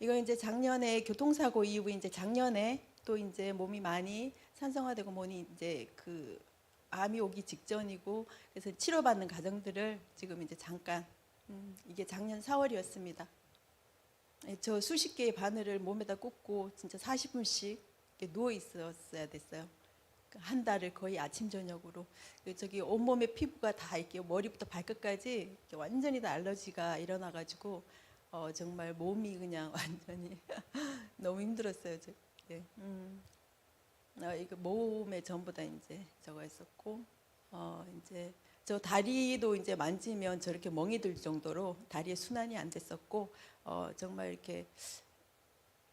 이거 이제 작년에 교통사고 이후에 이제 작년에 또 이제 몸이 많이 산성화되고 뭐니 이제 그 암이 오기 직전이고 그래서 치료받는 과정들을 지금 이제 잠깐 이게 작년 4월이었습니다. 저 수십 개의 바늘을 몸에다 꽂고 진짜 40분씩 누워 있었어야 됐어요. 한 달을 거의 아침 저녁으로. 저기 온몸에 피부가 다 이렇게 머리부터 발끝까지 이렇게 완전히 다 알러지가 일어나가지고 정말 몸이 그냥 완전히 너무 힘들었어요. 네. 이거 몸에 전부 다 이제 저거 했었고 이제 저 다리도 이제 만지면 저렇게 멍이 들 정도로 다리에 순환이 안 됐었고 정말 이렇게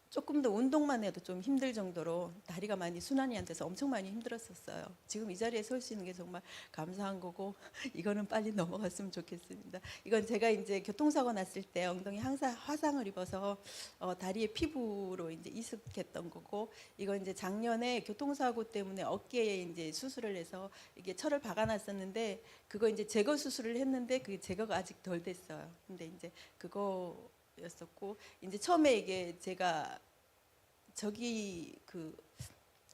조금 더 운동만 해도 좀 힘들 정도로 다리가 많이 순환이 안 돼서 엄청 많이 힘들었었어요. 지금 이 자리에 설 수 있는 게 정말 감사한 거고 이거는 빨리 넘어갔으면 좋겠습니다. 이건 제가 이제 교통사고 났을 때 엉덩이 항상 화상을 입어서 다리에 피부로 이제 이식했던 거고, 이건 이제 작년에 교통사고 때문에 어깨에 이제 수술을 해서 이게 철을 박아놨었는데 그거 이제 제거 수술을 했는데 그 제거가 아직 덜 됐어요. 근데 이제 그거 였었고, 이제 처음에 이게 제가 저기 그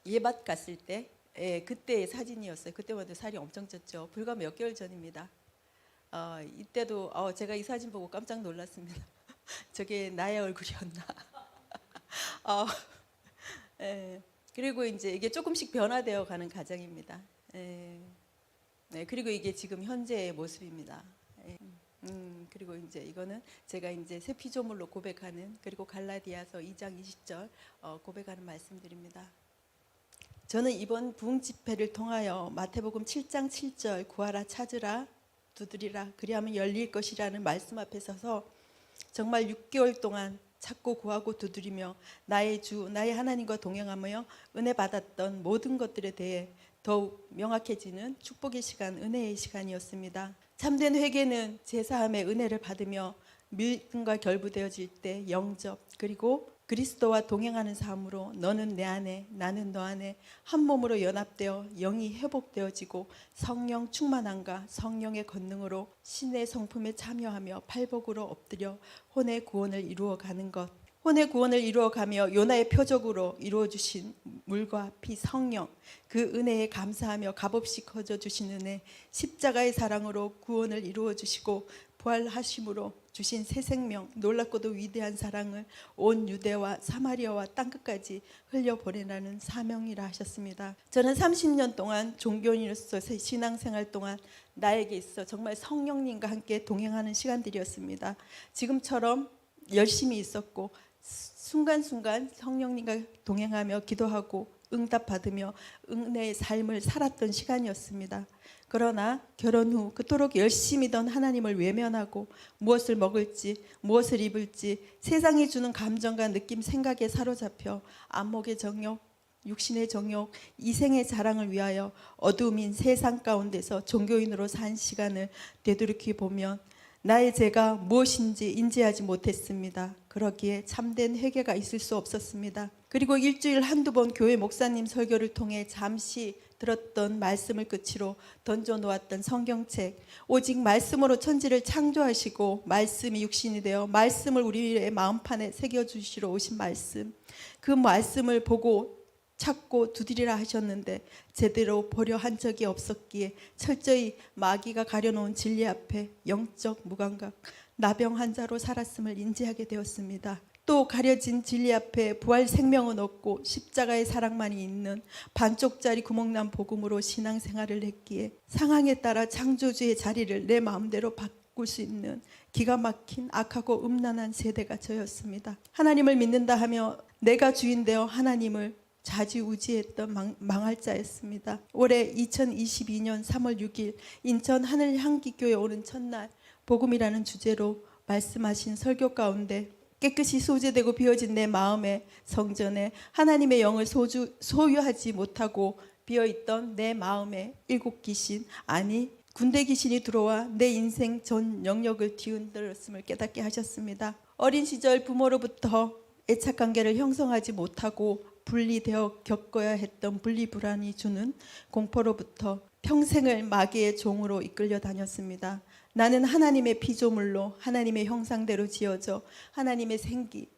예밭 갔을 때 그때의 사진이었어요. 그때만 해도 살이 엄청 쪘죠. 불과 몇 개월 전입니다. 이때도 제가 이 사진 보고 깜짝 놀랐습니다. 저게 나의 얼굴이었나. 그리고 이제 이게 조금씩 변화되어 가는 과정입니다. 그리고 이게 지금 현재의 모습입니다. 그리고 이제 이거는 제가 이제 새 피조물로 고백하는, 그리고 갈라디아서 2장 20절 고백하는 말씀드립니다. 저는 이번 부흥 집회를 통하여 마태복음 7장 7절 구하라 찾으라 두드리라 그리하면 열릴 것이라는 말씀 앞에 서서 정말 6개월 동안 찾고 구하고 두드리며 나의 주 나의 하나님과 동행하며 은혜 받았던 모든 것들에 대해 더욱 명확해지는 축복의 시간, 은혜의 시간이었습니다. 참된 회개는 제사함의 은혜를 받으며 믿음과 결부되어질 때 영접, 그리고 그리스도와 동행하는 삶으로 너는 내 안에 나는 너 안에 한 몸으로 연합되어 영이 회복되어지고 성령 충만함과 성령의 권능으로 신의 성품에 참여하며 팔복으로 엎드려 혼의 구원을 이루어가는 것, 혼의 구원을 이루어가며 요나의 표적으로 이루어주신 물과 피 성령, 그 은혜에 감사하며 값없이 거저주신 은혜, 십자가의 사랑으로 구원을 이루어주시고 부활하심으로 주신 새 생명, 놀랍고도 위대한 사랑을 온 유대와 사마리아와 땅끝까지 흘려보내라는 사명이라 하셨습니다. 저는 30년 동안 종교인으로서 신앙생활 동안 나에게 있어 정말 성령님과 함께 동행하는 시간들이었습니다. 지금처럼 열심히 있었고 순간순간 성령님과 동행하며 기도하고 응답받으며 은혜의 삶을 살았던 시간이었습니다. 그러나 결혼 후 그토록 열심히던 하나님을 외면하고 무엇을 먹을지 무엇을 입을지 세상이 주는 감정과 느낌 생각에 사로잡혀 안목의 정욕, 육신의 정욕, 이생의 자랑을 위하여 어두움인 세상 가운데서 종교인으로 산 시간을 되돌이켜 보면 나의 죄가 무엇인지 인지하지 못했습니다. 그러기에 참된 회개가 있을 수 없었습니다. 그리고 일주일 한두 번 교회 목사님 설교를 통해 잠시 들었던 말씀을 끝으로 던져놓았던 성경책, 오직 말씀으로 천지를 창조하시고 말씀이 육신이 되어 말씀을 우리의 마음판에 새겨주시러 오신 말씀, 그 말씀을 보고 찾고 두드리라 하셨는데 제대로 보려 한 적이 없었기에 철저히 마귀가 가려놓은 진리 앞에 영적 무감각, 나병 환자로 살았음을 인지하게 되었습니다. 또 가려진 진리 앞에 부활 생명은 없고 십자가의 사랑만이 있는 반쪽짜리 구멍난 복음으로 신앙생활을 했기에 상황에 따라 창조주의 자리를 내 마음대로 바꿀 수 있는 기가 막힌 악하고 음란한 세대가 저였습니다. 하나님을 믿는다 하며 내가 주인 되어 하나님을 좌지우지했던 망할 자였습니다. 올해 2022년 3월 6일 인천 하늘향기교회 오는 첫날 복음이라는 주제로 말씀하신 설교 가운데 깨끗이 소재되고 비워진 내 마음의 성전에 하나님의 영을 소유하지 못하고 비어있던 내 마음에 7 귀신, 아니 군대 귀신이 들어와 내 인생 전 영역을 뒤흔들었음을 깨닫게 하셨습니다. 어린 시절 부모로부터 애착관계를 형성하지 못하고 분리되어 겪어야 했던 분리불안이 주는 공포로부터 평생을 마귀의 종으로 이끌려 다녔습니다. 나는 하나님의 피조물로 하나님의 형상대로 지어져 하나님의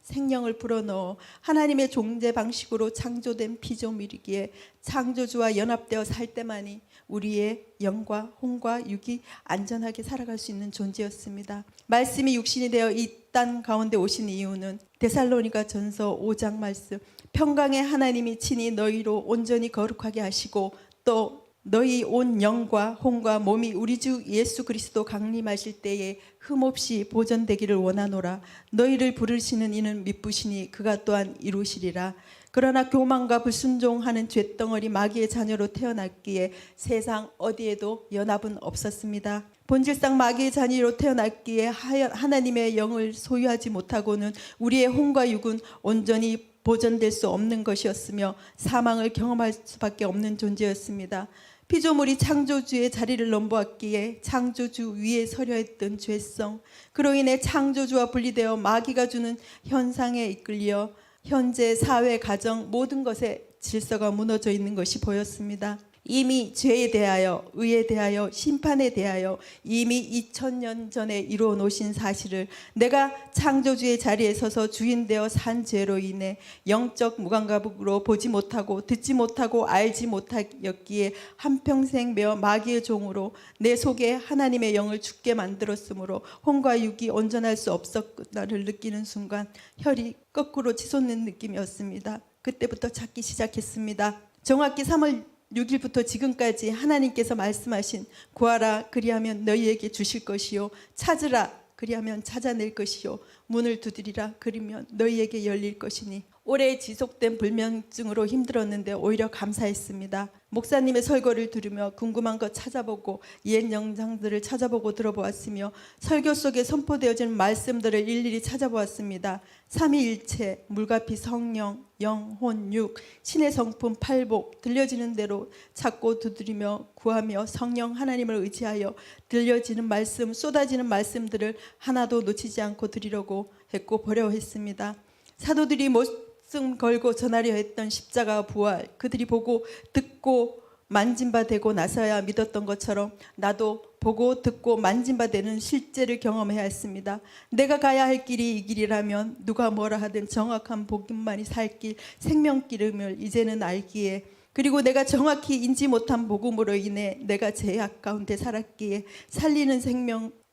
생명을 불어넣어 하나님의 존재 방식으로 창조된 피조물이기에 창조주와 연합되어 살 때만이 우리의 영과 혼과 육이 안전하게 살아갈 수 있는 존재였습니다. 말씀이 육신이 되어 이 땅 가운데 오신 이유는 데살로니가 전서 5장 말씀, 평강의 하나님이 친히 너희로 온전히 거룩하게 하시고 또 너희 온 영과 혼과 몸이 우리 주 예수 그리스도 강림하실 때에 흠없이 보존되기를 원하노라. 너희를 부르시는 이는 미쁘시니 그가 또한 이루시리라. 그러나 교만과 불순종하는 죄덩어리 마귀의 자녀로 태어났기에 세상 어디에도 연합은 없었습니다. 본질상 마귀의 자녀로 태어났기에 하나님의 영을 소유하지 못하고는 우리의 혼과 육은 온전히 보존될 수 없는 것이었으며 사망을 경험할 수밖에 없는 존재였습니다. 피조물이 창조주의 자리를 넘보았기에 창조주 위에 서려 했던 죄성, 그로 인해 창조주와 분리되어 마귀가 주는 현상에 이끌려 현재 사회, 가정 모든 것에 질서가 무너져 있는 것이 보였습니다. 이미 죄에 대하여, 의에 대하여, 심판에 대하여 이미 2000년 전에 이루어 놓으신 사실을 내가 창조주의 자리에 서서 주인되어 산 죄로 인해 영적 무감각으로 보지 못하고 듣지 못하고 알지 못하였기에 한평생 매어 마귀의 종으로 내 속에 하나님의 영을 죽게 만들었으므로 혼과 육이 온전할 수 없었다를 느끼는 순간 혈이 거꾸로 치솟는 느낌이었습니다. 그때부터 찾기 시작했습니다. 정확히 3월 6일부터 지금까지 하나님께서 말씀하신 구하라 그리하면 너희에게 주실 것이요 찾으라 그리하면 찾아낼 것이요 문을 두드리라 그리면 너희에게 열릴 것이니 오래 지속된 불면증으로 힘들었는데 오히려 감사했습니다. 목사님의 설교를 들으며 궁금한 것 찾아보고 옛 영상들을 찾아보고 들어보았으며 설교 속에 선포되어지는 말씀들을 일일이 찾아보았습니다. 삼위일체, 물과 피, 성령, 영, 혼, 육, 신의 성품, 팔복 들려지는 대로 찾고 두드리며 구하며 성령 하나님을 의지하여 들려지는 말씀, 쏟아지는 말씀들을 하나도 놓치지 않고 드리려고 했고 보려 했습니다. 사도들이 목숨 걸고 전하려 했던 십자가 부활, 그들이 보고 듣고 만진 바 되고 나서야 믿었던 것처럼 나도 보고 듣고 만진 바 되는 실제를 경험해야 했습니다. 내가 가야 할 길이 이 길이라면 누가 뭐라 하든 정확한 복음만이 살 길, 생명길임을 이제는 알기에, 그리고 내가 정확히 인지 못한 복음으로 인해 내가 죄악 가운데 살았기에 살리는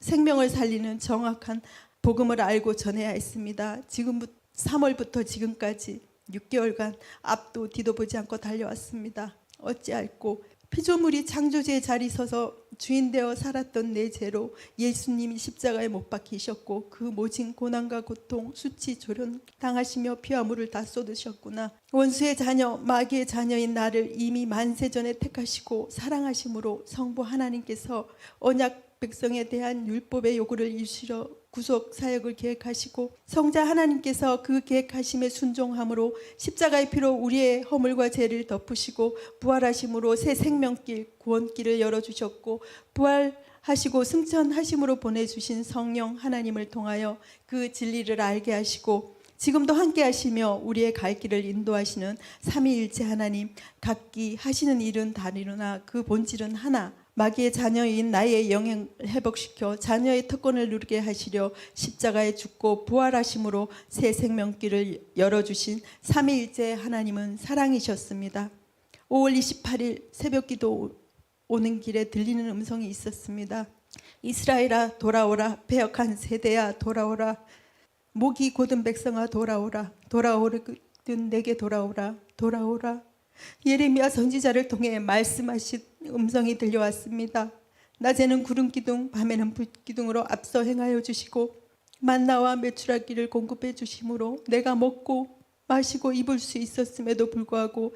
생명을 살리는 정확한 복음을 알고 전해야 했습니다. 지금부터 3월부터 지금까지 6개월간 앞도 뒤도 보지 않고 달려왔습니다. 어찌할꼬 피조물이 창조주의 자리 서서 주인되어 살았던 내 죄로 예수님이 십자가에 못 박히셨고 그 모진 고난과 고통, 수치, 조련 당하시며 피와 물을 다 쏟으셨구나. 원수의 자녀, 마귀의 자녀인 나를 이미 만세전에 택하시고 사랑하심으로 성부 하나님께서 언약 백성에 대한 율법의 요구를 이루시려 구속 사역을 계획하시고 성자 하나님께서 그 계획하심에 순종함으로 십자가의 피로 우리의 허물과 죄를 덮으시고 부활하심으로 새 생명길, 구원길을 열어주셨고 부활하시고 승천하심으로 보내주신 성령 하나님을 통하여 그 진리를 알게 하시고 지금도 함께 하시며 우리의 갈 길을 인도하시는 삼위일체 하나님, 각기 하시는 일은 다르나 그 본질은 하나, 마귀의 자녀인 나의 영향을 회복시켜 자녀의 특권을 누리게 하시려 십자가에 죽고 부활하심으로 새 생명길을 열어주신 삼위일체 하나님은 사랑이셨습니다. 5월 28일 새벽기도 오는 길에 들리는 음성이 있었습니다. 이스라엘아 돌아오라, 패역한 세대야 돌아오라, 목이 곧은 백성아 돌아오라, 돌아오거든 내게 돌아오라, 돌아오라. 예레미야 선지자를 통해 말씀하신 음성이 들려왔습니다. 낮에는 구름 기둥, 밤에는 불 기둥으로 앞서 행하여 주시고 만나와 메추라기를 공급해 주심으로 내가 먹고 마시고 입을 수 있었음에도 불구하고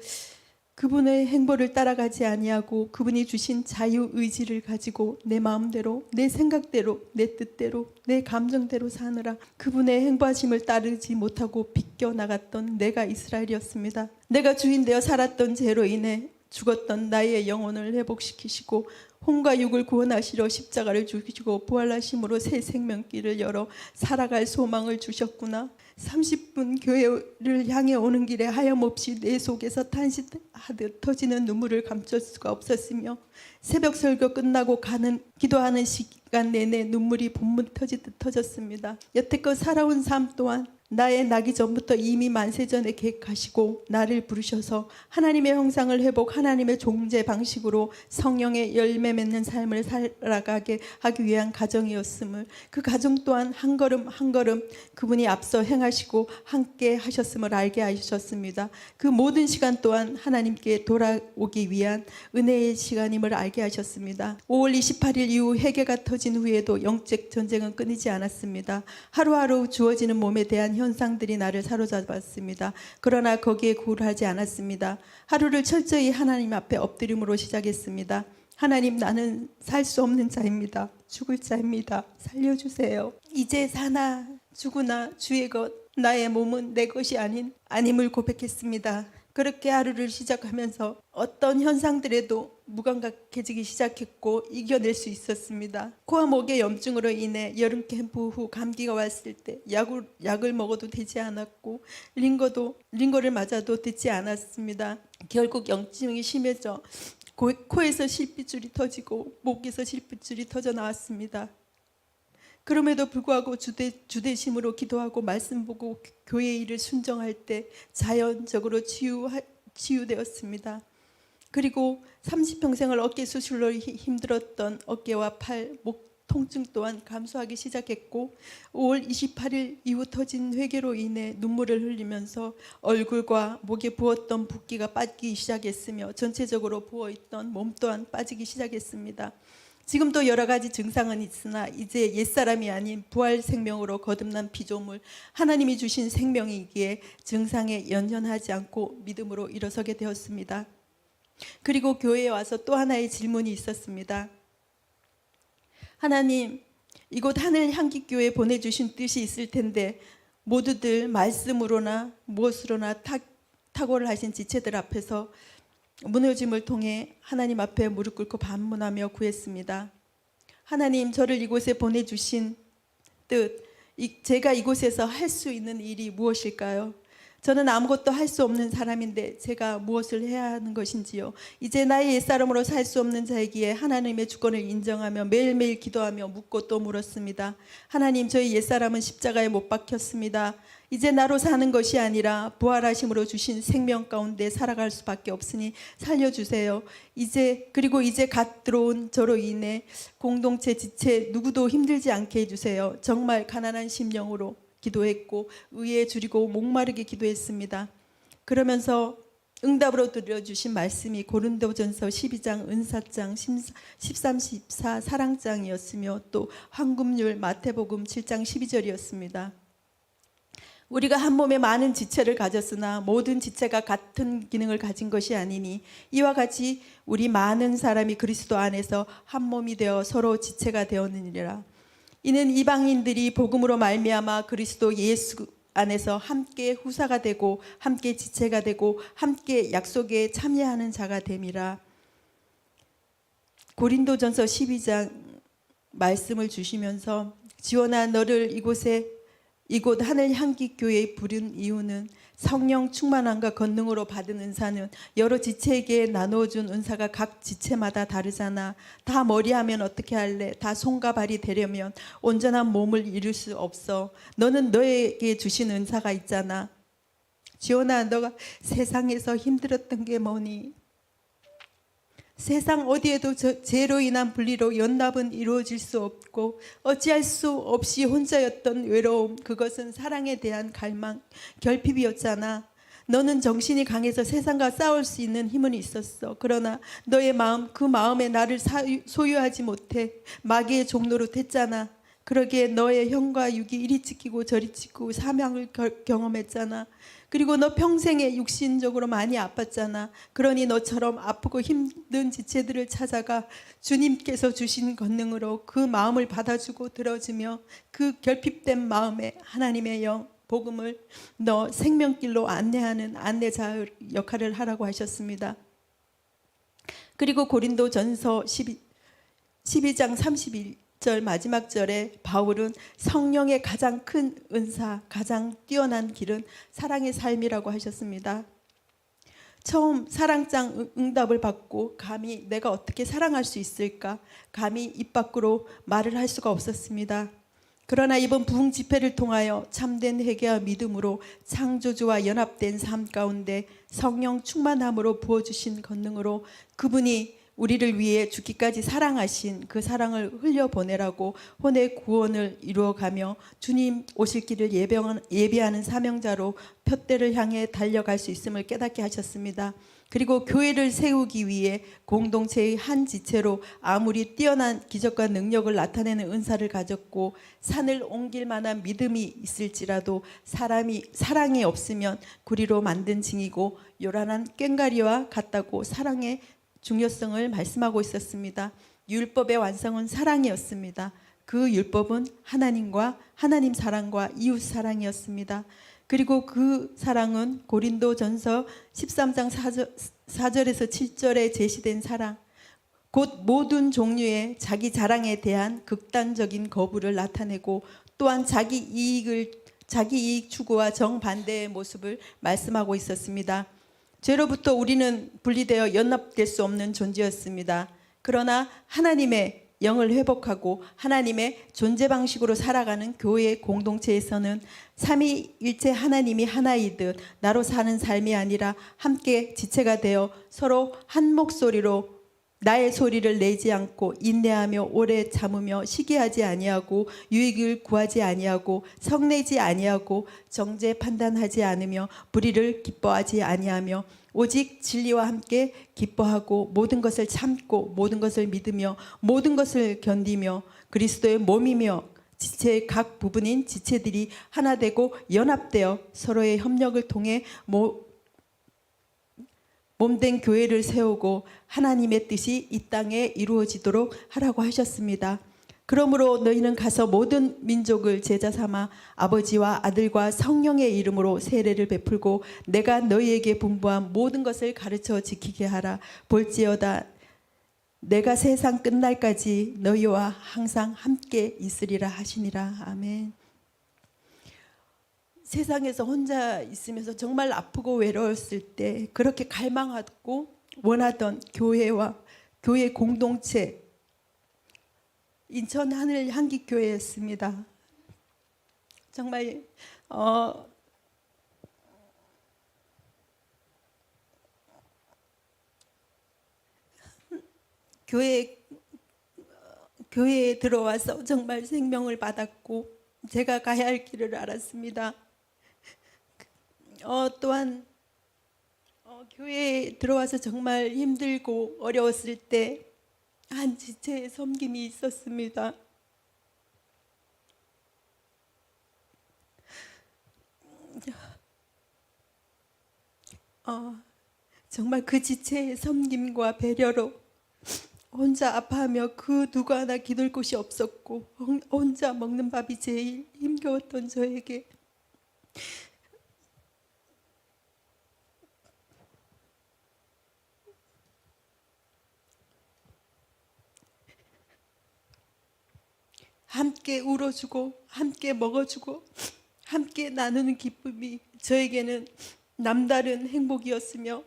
그분의 행보를 따라가지 아니하고 그분이 주신 자유의지를 가지고 내 마음대로, 내 생각대로, 내 뜻대로, 내 감정대로 사느라 그분의 행보하심을 따르지 못하고 비껴나갔던 내가 이스라엘이었습니다. 내가 주인되어 살았던 죄로 인해 죽었던 나의 영혼을 회복시키시고 혼과 육을 구원하시러 십자가를 죽이시고 부활하심으로 새 생명길을 열어 살아갈 소망을 주셨구나. 30분 교회를 향해 오는 길에 하염없이 내 속에서 탄식하듯 터지는 눈물을 감출 수가 없었으며 새벽 설교 끝나고 기도하는 시간 내내 눈물이 본문 터지듯 터졌습니다. 여태껏 살아온 삶 또한 나의 나기 전부터 이미 만세전에 계획하시고 나를 부르셔서 하나님의 형상을 회복, 하나님의 존재 방식으로 성령의 열매 맺는 삶을 살아가게 하기 위한 가정이었음을, 그 가정 또한 한 걸음 한 걸음 그분이 앞서 행하시고 함께 하셨음을 알게 하셨습니다. 그 모든 시간 또한 하나님께 돌아오기 위한 은혜의 시간임을 알게 하셨습니다. 5월 28일 이후 회개가 터진 후에도 영적 전쟁은 끊이지 않았습니다. 하루하루 주어지는 몸에 대한 현상들이 나를 사로잡았습니다. 그러나 거기에 굴하지 않았습니다. 하루를 철저히 하나님 앞에 엎드림으로 시작했습니다. 하나님, 나는 살 수 없는 자입니다. 죽을 자입니다. 살려주세요. 이제 사나 죽으나 주의 것, 나의 몸은 내 것이 아님을 고백했습니다. 그렇게 하루를 시작하면서 어떤 현상들에도 무감각해지기 시작했고 이겨낼 수 있었습니다. 코와 목의 염증으로 인해 여름 캠프 후 감기가 왔을 때 약을 먹어도 되지 않았고 링거를 맞아도 되지 않았습니다. 결국 염증이 심해져 코에서 실핏줄이 터지고 목에서 실핏줄이 터져 나왔습니다. 그럼에도 불구하고 주대심으로 기도하고 말씀 보고 교회 일을 순종할 때 자연적으로 치유되었습니다. 그리고 30평생을 어깨 수술로 힘들었던 어깨와 팔, 목 통증 또한 감소하기 시작했고 5월 28일 이후 터진 회개로 인해 눈물을 흘리면서 얼굴과 목에 부었던 붓기가 빠지기 시작했으며 전체적으로 부어있던 몸 또한 빠지기 시작했습니다. 지금도 여러 가지 증상은 있으나 이제 옛사람이 아닌 부활 생명으로 거듭난 피조물, 하나님이 주신 생명이기에 증상에 연연하지 않고 믿음으로 일어서게 되었습니다. 그리고 교회에 와서 또 하나의 질문이 있었습니다. 하나님, 이곳 하늘 향기교회에 보내주신 뜻이 있을 텐데 모두들 말씀으로나 무엇으로나 탁월을 하신 지체들 앞에서 무너짐을 통해 하나님 앞에 무릎 꿇고 반문하며 구했습니다. 하나님, 저를 이곳에 보내주신 뜻, 제가 이곳에서 할 수 있는 일이 무엇일까요? 저는 아무것도 할 수 없는 사람인데 제가 무엇을 해야 하는 것인지요. 이제 나의 옛사람으로 살 수 없는 자이기에 하나님의 주권을 인정하며 매일매일 기도하며 묻고 또 물었습니다. 하나님, 저희 옛사람은 십자가에 못 박혔습니다. 이제 나로 사는 것이 아니라 부활하심으로 주신 생명 가운데 살아갈 수밖에 없으니 살려주세요. 그리고 이제 갓 들어온 저로 인해 공동체 지체 누구도 힘들지 않게 해주세요. 정말 가난한 심령으로 기도했고 의에 줄이고 목마르게 기도했습니다. 그러면서 응답으로 들려주신 말씀이 고린도전서 12장 은사장 13, 14 사랑장이었으며 또 황금률 마태복음 7장 12절이었습니다. 우리가 한 몸에 많은 지체를 가졌으나 모든 지체가 같은 기능을 가진 것이 아니니 이와 같이 우리 많은 사람이 그리스도 안에서 한 몸이 되어 서로 지체가 되었느니라. 이는 이방인들이 복음으로 말미암아 그리스도 예수 안에서 함께 후사가 되고 함께 지체가 되고 함께 약속에 참여하는 자가 됨이라. 고린도전서 12장 말씀을 주시면서 지원아, 너를 이곳 하늘 향기 교회에 부른 이유는 성령 충만함과 권능으로 받은 은사는 여러 지체에게 나누어준 은사가 각 지체마다 다르잖아. 다 머리하면 어떻게 할래? 다 손과 발이 되려면 온전한 몸을 이룰 수 없어. 너는 너에게 주신 은사가 있잖아. 지원아, 너가 세상에서 힘들었던 게 뭐니? 세상 어디에도 죄로 인한 분리로 연합은 이루어질 수 없고 어찌할 수 없이 혼자였던 외로움, 그것은 사랑에 대한 갈망, 결핍이었잖아. 너는 정신이 강해서 세상과 싸울 수 있는 힘은 있었어. 그러나 너의 마음, 그 마음에 나를 소유하지 못해 마귀의 종로로 됐잖아. 그러기에 너의 형과 육이 이리 찢기고 저리 찢고 사명을 경험했잖아. 그리고 너 평생에 육신적으로 많이 아팠잖아. 그러니 너처럼 아프고 힘든 지체들을 찾아가 주님께서 주신 권능으로 그 마음을 받아주고 들어주며 그 결핍된 마음에 하나님의 영, 복음을 너 생명길로 안내하는 안내자 역할을 하라고 하셨습니다. 그리고 고린도전서 12장 31절 마지막 절에 바울은 성령의 가장 큰 은사, 가장 뛰어난 길은 사랑의 삶이라고 하셨습니다. 처음 사랑장 응답을 받고 감히 내가 어떻게 사랑할 수 있을까? 감히 입 밖으로 말을 할 수가 없었습니다. 그러나 이번 부흥 집회를 통하여 참된 회개와 믿음으로 창조주와 연합된 삶 가운데 성령 충만함으로 부어주신 권능으로 그분이 우리를 위해 죽기까지 사랑하신 그 사랑을 흘려보내라고 혼의 구원을 이루어가며 주님 오실 길을 예비하는 사명자로 표대를 향해 달려갈 수 있음을 깨닫게 하셨습니다. 그리고 교회를 세우기 위해 공동체의 한 지체로 아무리 뛰어난 기적과 능력을 나타내는 은사를 가졌고 산을 옮길 만한 믿음이 있을지라도 사랑이 없으면 구리로 만든 징이고 요란한 꽹과리와 같다고 사랑의 중요성을 말씀하고 있었습니다. 율법의 완성은 사랑이었습니다. 그 율법은 하나님 사랑과 이웃 사랑이었습니다. 그리고 그 사랑은 고린도전서 13장 4절에서 7절에 제시된 사랑, 곧 모든 종류의 자기 자랑에 대한 극단적인 거부를 나타내고 또한 자기 이익 추구와 정반대의 모습을 말씀하고 있었습니다. 죄로부터 우리는 분리되어 연합될 수 없는 존재였습니다. 그러나 하나님의 영을 회복하고 하나님의 존재 방식으로 살아가는 교회의 공동체에서는 삼위일체 하나님이 하나이듯 나로 사는 삶이 아니라 함께 지체가 되어 서로 한 목소리로 나의 소리를 내지 않고 인내하며 오래 참으며 시기하지 아니하고 유익을 구하지 아니하고 성내지 아니하고 정죄 판단하지 않으며 불의를 기뻐하지 아니하며 오직 진리와 함께 기뻐하고 모든 것을 참고 모든 것을 믿으며 모든 것을 견디며 그리스도의 몸이며 지체의 각 부분인 지체들이 하나 되고 연합되어 서로의 협력을 통해 몸된 교회를 세우고 하나님의 뜻이 이 땅에 이루어지도록 하라고 하셨습니다. 그러므로 너희는 가서 모든 민족을 제자 삼아 아버지와 아들과 성령의 이름으로 세례를 베풀고 내가 너희에게 분부한 모든 것을 가르쳐 지키게 하라. 볼지어다 내가 세상 끝날까지 너희와 항상 함께 있으리라 하시니라. 아멘. 세상에서 혼자 있으면서 정말 아프고 외로웠을 때 그렇게 갈망하고 원하던 교회와 교회 공동체 인천 하늘 향기교회였습니다. 정말 교회에 들어와서 정말 생명을 받았고 제가 가야 할 길을 알았습니다. 또한 교회에 들어와서 정말 힘들고 어려웠을 때 한 지체의 섬김이 있었습니다. 정말 그 지체의 섬김과 배려로 혼자 아파하며 그 누구 하나 기댈 곳이 없었고 혼자 먹는 밥이 제일 힘겨웠던 저에게 함께 울어주고 함께 먹어주고 함께 나누는 기쁨이 저에게는 남다른 행복이었으며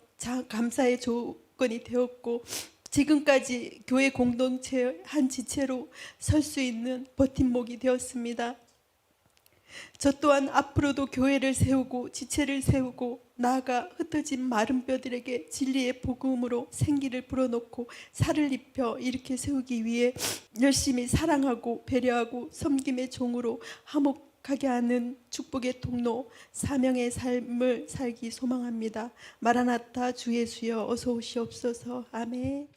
감사의 조건이 되었고 지금까지 교회 공동체 한 지체로 설 수 있는 버팀목이 되었습니다. 저 또한 앞으로도 교회를 세우고 지체를 세우고 나아가 흩어진 마른 뼈들에게 진리의 복음으로 생기를 불어넣고 살을 입혀 일으켜 세우기 위해 열심히 사랑하고 배려하고 섬김의 종으로 화목하게 하는 축복의 통로 사명의 삶을 살기 소망합니다. 마라나타 주 예수여 어서 오시옵소서. 아멘.